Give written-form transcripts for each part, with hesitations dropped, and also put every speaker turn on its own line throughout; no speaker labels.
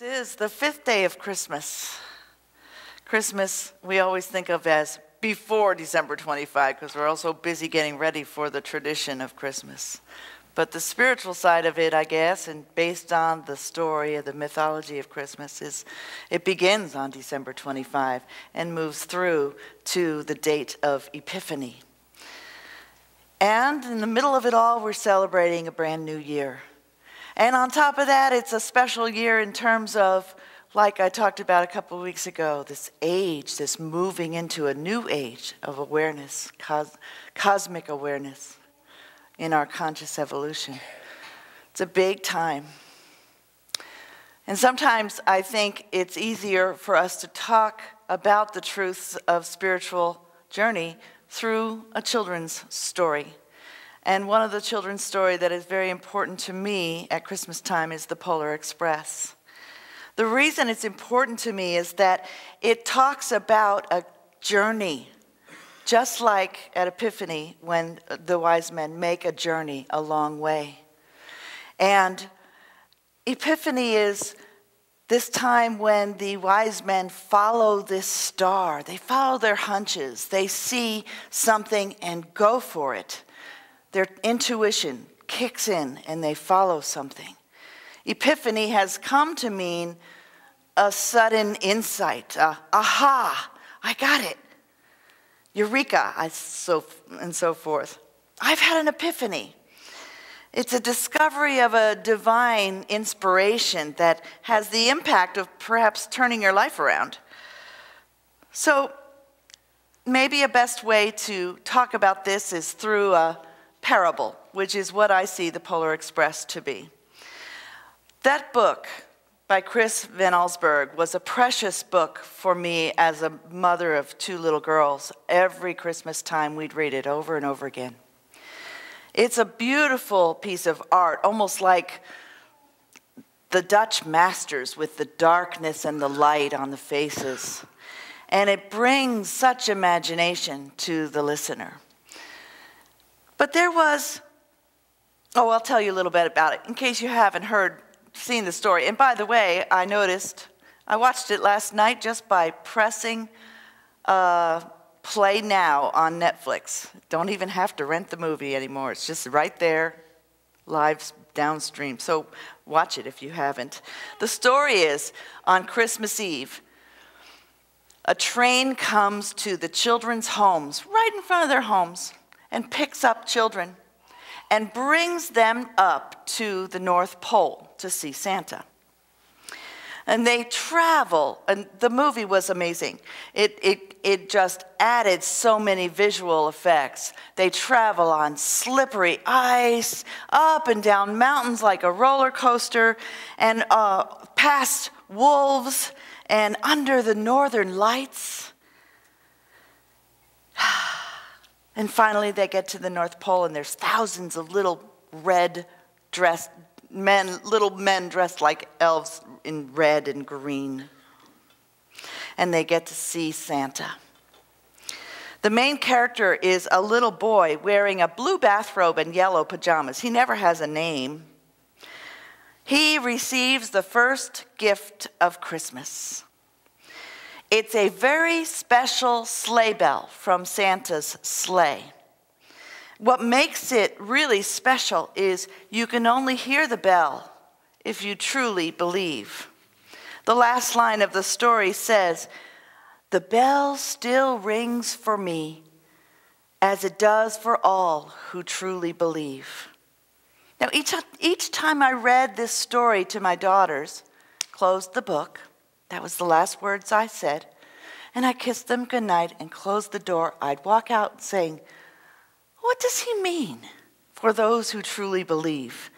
This is the fifth day of Christmas. Christmas, we always think of as before December 25, because we're also busy getting ready for the tradition of Christmas. But the spiritual side of it, I guess, and based on the story of the mythology of Christmas, is it begins on December 25 and moves through to the date of Epiphany. And in the middle of it all, we're celebrating a brand new year. And on top of that, it's a special year in terms of, like I talked about a couple of weeks ago, this age, this moving into a new age of awareness, cosmic awareness in our conscious evolution. It's a big time. And sometimes I think it's easier for us to talk about the truths of spiritual journey through a children's story. And one of the children's story that is very important to me at Christmas time is the Polar Express. The reason it's important to me is that it talks about a journey, just like at Epiphany when the wise men make a journey a long way. And Epiphany is this time when the wise men follow this star. They follow their hunches. They see something and go for it. Their intuition kicks in and they follow something. Epiphany has come to mean a sudden insight, aha, I got it, eureka, and so forth. I've had an epiphany. It's a discovery of a divine inspiration that has the impact of perhaps turning your life around. So maybe a best way to talk about this is through a parable, which is what I see the Polar Express to be. That book by Chris Van Allsburg was a precious book for me as a mother of two little girls. Every Christmas time we'd read it over and over again. It's a beautiful piece of art, almost like the Dutch masters with the darkness and the light on the faces. And it brings such imagination to the listener. But there was, I'll tell you a little bit about it in case you haven't seen the story. And by the way, I watched it last night just by pressing play now on Netflix. Don't even have to rent the movie anymore. It's just right there, live downstream. So watch it if you haven't. The story is, on Christmas Eve, a train comes to the children's homes, right in front of their homes, and picks up children and brings them up to the North Pole to see Santa. And they travel, and the movie was amazing. It just added so many visual effects. They travel on slippery ice, up and down mountains like a roller coaster, and past wolves, and under the northern lights. And finally, they get to the North Pole, and there's thousands of little little men dressed like elves in red and green. And they get to see Santa. The main character is a little boy wearing a blue bathrobe and yellow pajamas. He never has a name. He receives the first gift of Christmas. It's a very special sleigh bell from Santa's sleigh. What makes it really special is you can only hear the bell if you truly believe. The last line of the story says, "The bell still rings for me, as it does for all who truly believe." Now, each time I read this story to my daughters, closed the book, that was the last words I said, and I kissed them goodnight and closed the door, I'd walk out saying, what does he mean for those who truly believe?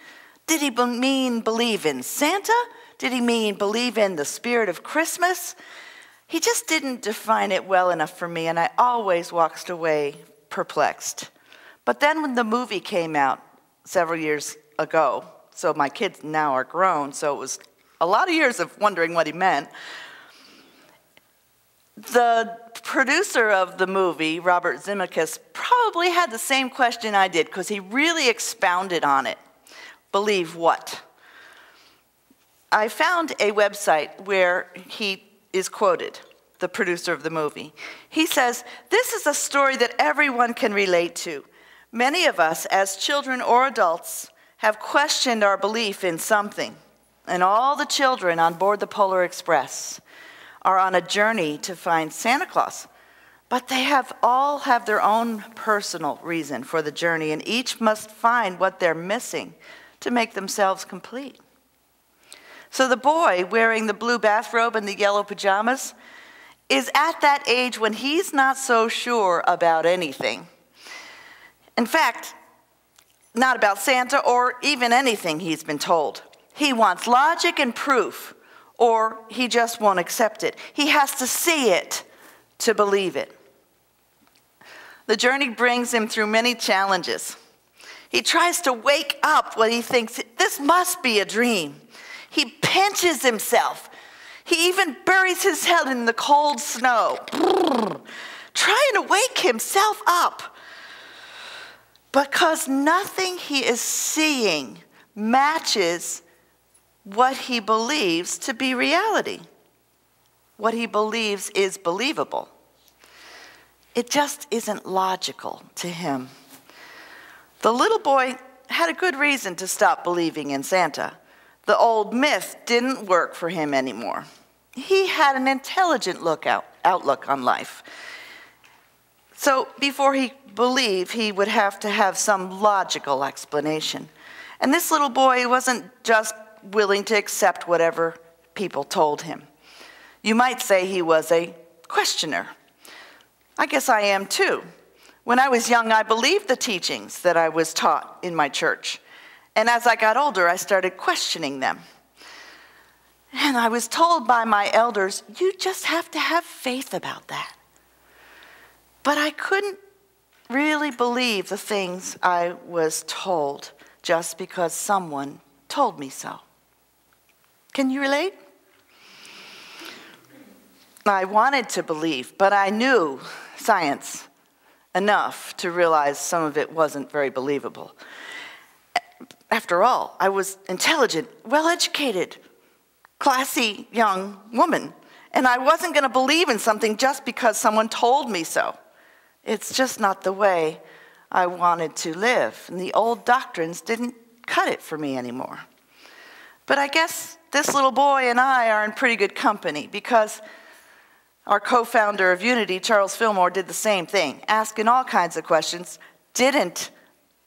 Did he mean believe in Santa? Did he mean believe in the spirit of Christmas? He just didn't define it well enough for me, and I always walked away perplexed. But then when the movie came out several years ago, so my kids now are grown, so it was a lot of years of wondering what he meant. The producer of the movie, Robert Zemeckis, probably had the same question I did because he really expounded on it. Believe what? I found a website where he is quoted, the producer of the movie. He says, "This is a story that everyone can relate to. Many of us, as children or adults, have questioned our belief in something. And all the children on board the Polar Express are on a journey to find Santa Claus. But they all have their own personal reason for the journey, and each must find what they're missing to make themselves complete." So the boy wearing the blue bathrobe and the yellow pajamas is at that age when he's not so sure about anything. In fact, not about Santa or even anything he's been told. He wants logic and proof, or he just won't accept it. He has to see it to believe it. The journey brings him through many challenges. He tries to wake up when he thinks, this must be a dream. He pinches himself. He even buries his head in the cold snow, trying to wake himself up. Because nothing he is seeing matches what he believes to be reality, what he believes is believable. It just isn't logical to him. The little boy had a good reason to stop believing in Santa. The old myth didn't work for him anymore. He had an intelligent outlook on life. So before he believed, he would have to have some logical explanation. And this little boy wasn't just willing to accept whatever people told him. You might say he was a questioner. I guess I am too. When I was young, I believed the teachings that I was taught in my church. And as I got older, I started questioning them. And I was told by my elders, you just have to have faith about that. But I couldn't really believe the things I was told just because someone told me so. Can you relate? I wanted to believe, but I knew science enough to realize some of it wasn't very believable. After all, I was intelligent, well-educated, classy young woman, and I wasn't going to believe in something just because someone told me so. It's just not the way I wanted to live, and the old doctrines didn't cut it for me anymore. But I guess this little boy and I are in pretty good company, because our co-founder of Unity, Charles Fillmore, did the same thing, asking all kinds of questions, didn't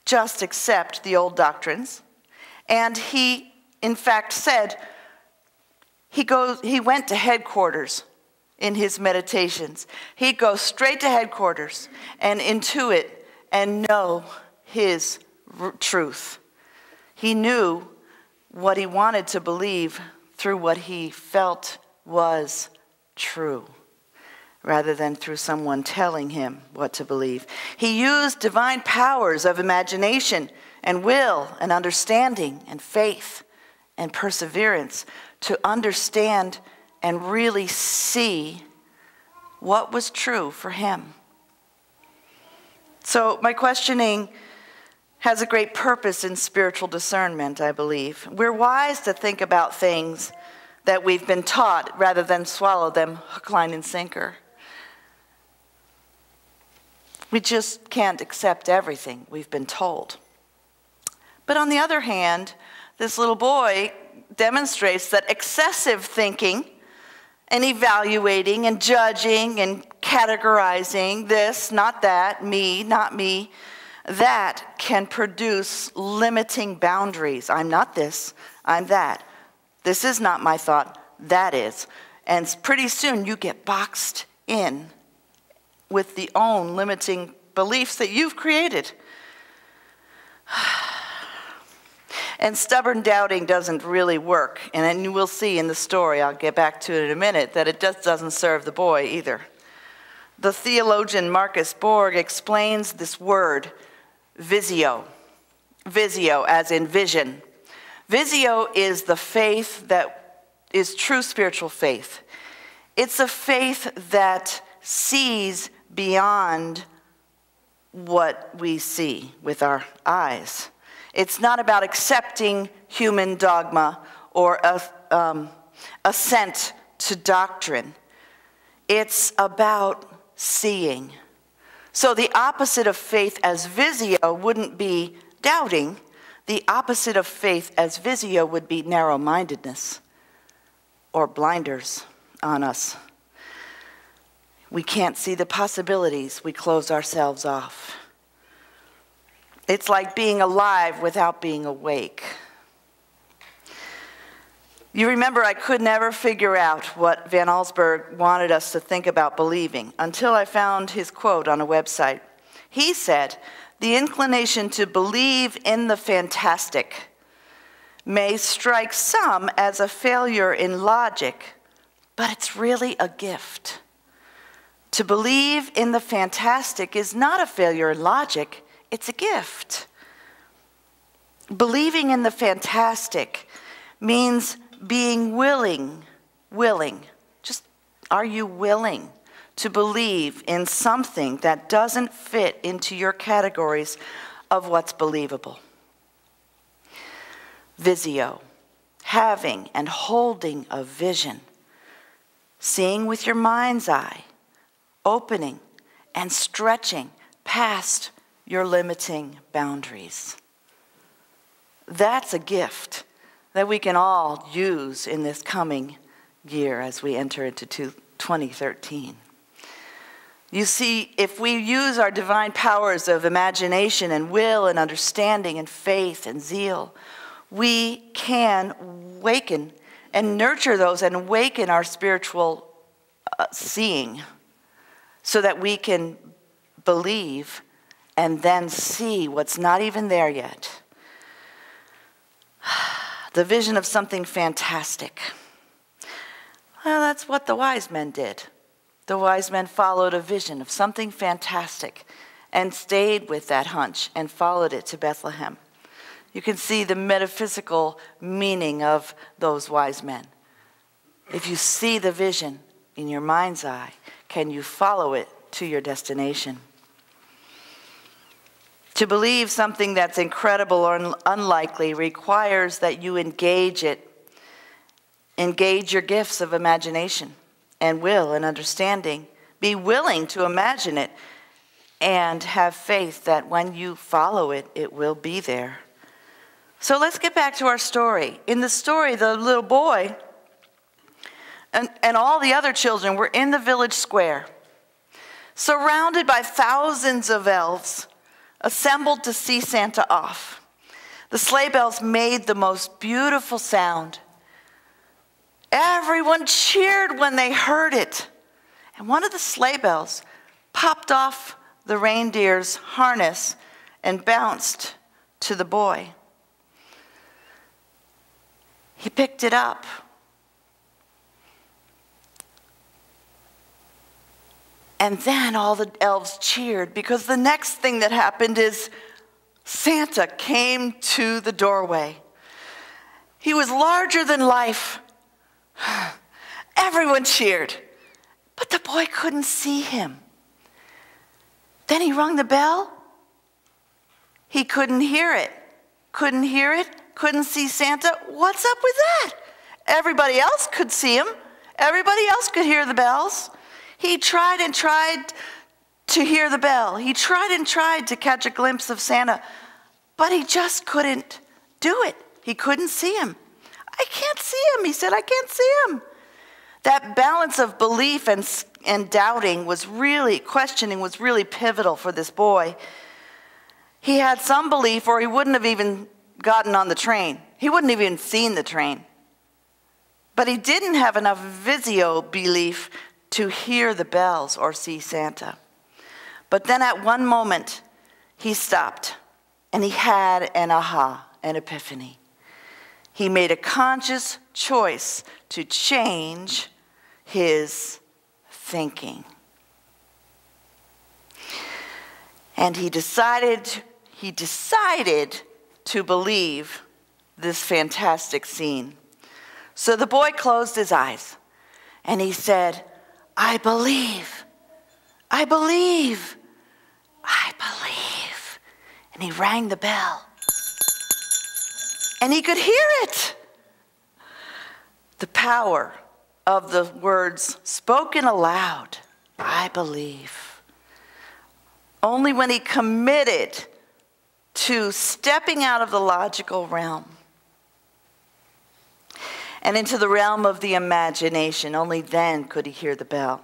just accept the old doctrines, and he, in fact, said he went to headquarters in his meditations. He'd go straight to headquarters and intuit and know his truth. He knew what he wanted to believe through what he felt was true, rather than through someone telling him what to believe. He used divine powers of imagination and will and understanding and faith and perseverance to understand and really see what was true for him. So my questioning has a great purpose in spiritual discernment, I believe. We're wise to think about things that we've been taught rather than swallow them hook, line, and sinker. We just can't accept everything we've been told. But on the other hand, this little boy demonstrates that excessive thinking and evaluating and judging and categorizing this, not that, me, not me, that can produce limiting boundaries. I'm not this, I'm that. This is not my thought, that is. And pretty soon you get boxed in with the own limiting beliefs that you've created. And stubborn doubting doesn't really work. And then you will see in the story, I'll get back to it in a minute, that it just doesn't serve the boy either. The theologian Marcus Borg explains this word, visio. Visio, as in vision. Visio is the faith that is true spiritual faith. It's a faith that sees beyond what we see with our eyes. It's not about accepting human dogma or assent to doctrine. It's about seeing. So the opposite of faith as Visio wouldn't be doubting. The opposite of faith as Visio would be narrow-mindedness or blinders on us. We can't see the possibilities. We close ourselves off. It's like being alive without being awake. You remember I could never figure out what Van Allsburg wanted us to think about believing until I found his quote on a website. He said, "The inclination to believe in the fantastic may strike some as a failure in logic, but it's really a gift. To believe in the fantastic is not a failure in logic, it's a gift. Believing in the fantastic means being willing. Just, are you willing to believe in something that doesn't fit into your categories of what's believable? Visio, having and holding a vision, seeing with your mind's eye, opening and stretching past your limiting boundaries. That's a gift that we can all use in this coming year as we enter into 2013. You see, if we use our divine powers of imagination and will and understanding and faith and zeal, we can awaken and nurture those and awaken our spiritual seeing so that we can believe and then see what's not even there yet. The vision of something fantastic. Well, that's what the wise men did. The wise men followed a vision of something fantastic and stayed with that hunch and followed it to Bethlehem. You can see the metaphysical meaning of those wise men. If you see the vision in your mind's eye, can you follow it to your destination? To believe something that's incredible or unlikely requires that you engage it. Engage your gifts of imagination and will and understanding. Be willing to imagine it and have faith that when you follow it, it will be there. So let's get back to our story. In the story, the little boy and all the other children were in the village square, surrounded by thousands of elves, assembled to see Santa off. The sleigh bells made the most beautiful sound. Everyone cheered when they heard it. And one of the sleigh bells popped off the reindeer's harness and bounced to the boy. He picked it up. And then all the elves cheered because the next thing that happened is Santa came to the doorway. He was larger than life. Everyone cheered, but the boy couldn't see him. Then he rung the bell. He couldn't hear it. Couldn't see Santa. What's up with that? Everybody else could see him. Everybody else could hear the bells. He tried and tried to hear the bell. He tried and tried to catch a glimpse of Santa, but he just couldn't do it. He couldn't see him. I can't see him, he said, I can't see him. That balance of belief and doubting questioning was really pivotal for this boy. He had some belief or he wouldn't have even gotten on the train. He wouldn't have even seen the train. But he didn't have enough Visio belief to hear the bells or see Santa. But then at one moment, he stopped and he had an aha, an epiphany. He made a conscious choice to change his thinking. And he decided to believe this fantastic scene. So the boy closed his eyes and he said, I believe. And he rang the bell. And he could hear it. The power of the words spoken aloud, I believe. Only when he committed to stepping out of the logical realm and into the realm of the imagination, only then could he hear the bell.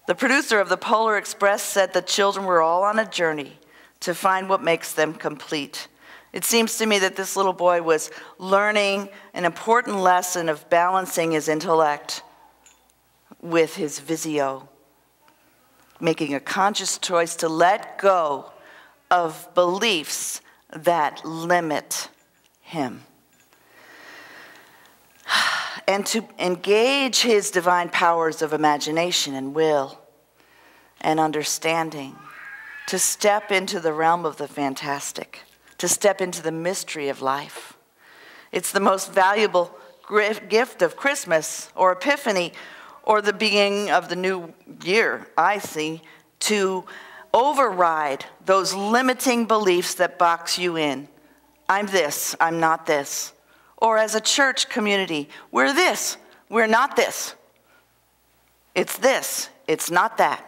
The producer of the Polar Express said the children were all on a journey to find what makes them complete. It seems to me that this little boy was learning an important lesson of balancing his intellect with his Visio, making a conscious choice to let go of beliefs that limit him, and to engage his divine powers of imagination and will and understanding, to step into the realm of the fantastic, to step into the mystery of life. It's the most valuable gift of Christmas or Epiphany or the beginning of the new year, I see, to override those limiting beliefs that box you in. I'm this, I'm not this. Or as a church community, we're this, we're not this. It's this, it's not that.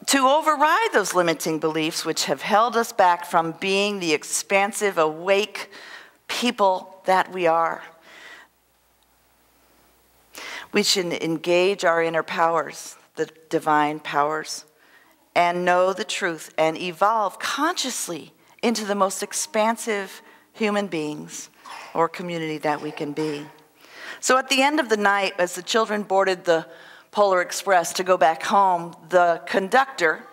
To override those limiting beliefs which have held us back from being the expansive, awake people that we are. We should engage our inner powers, the divine powers, and know the truth and evolve consciously into the most expansive human beings or community that we can be. So at the end of the night, as the children boarded the Polar Express to go back home, the conductor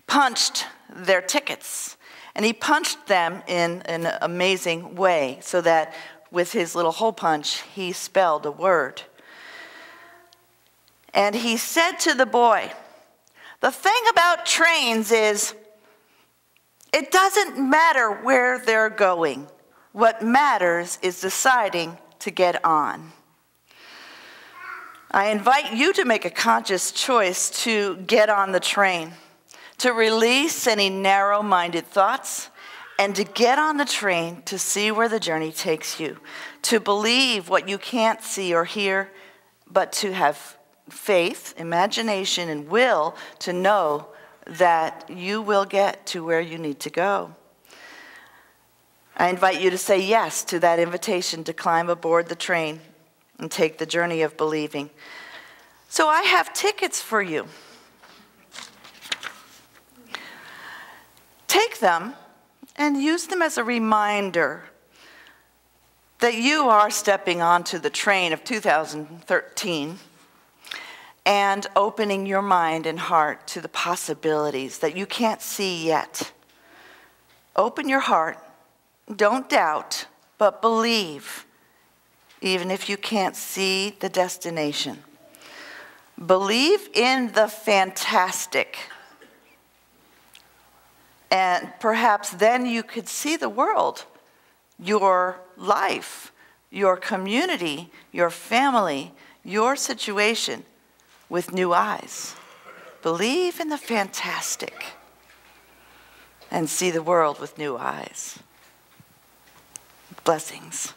punched their tickets. And he punched them in an amazing way so that with his little hole punch, he spelled a word. And he said to the boy, the thing about trains is it doesn't matter where they're going. What matters is deciding to get on. I invite you to make a conscious choice to get on the train, to release any narrow-minded thoughts, and to get on the train to see where the journey takes you, to believe what you can't see or hear, but to have faith, imagination, and will to know that you will get to where you need to go. I invite you to say yes to that invitation to climb aboard the train and take the journey of believing. So I have tickets for you. Take them and use them as a reminder that you are stepping onto the train of 2013 and opening your mind and heart to the possibilities that you can't see yet. Open your heart. Don't doubt, but believe, even if you can't see the destination. Believe in the fantastic. And perhaps then you could see the world, your life, your community, your family, your situation with new eyes. Believe in the fantastic and see the world with new eyes. Blessings.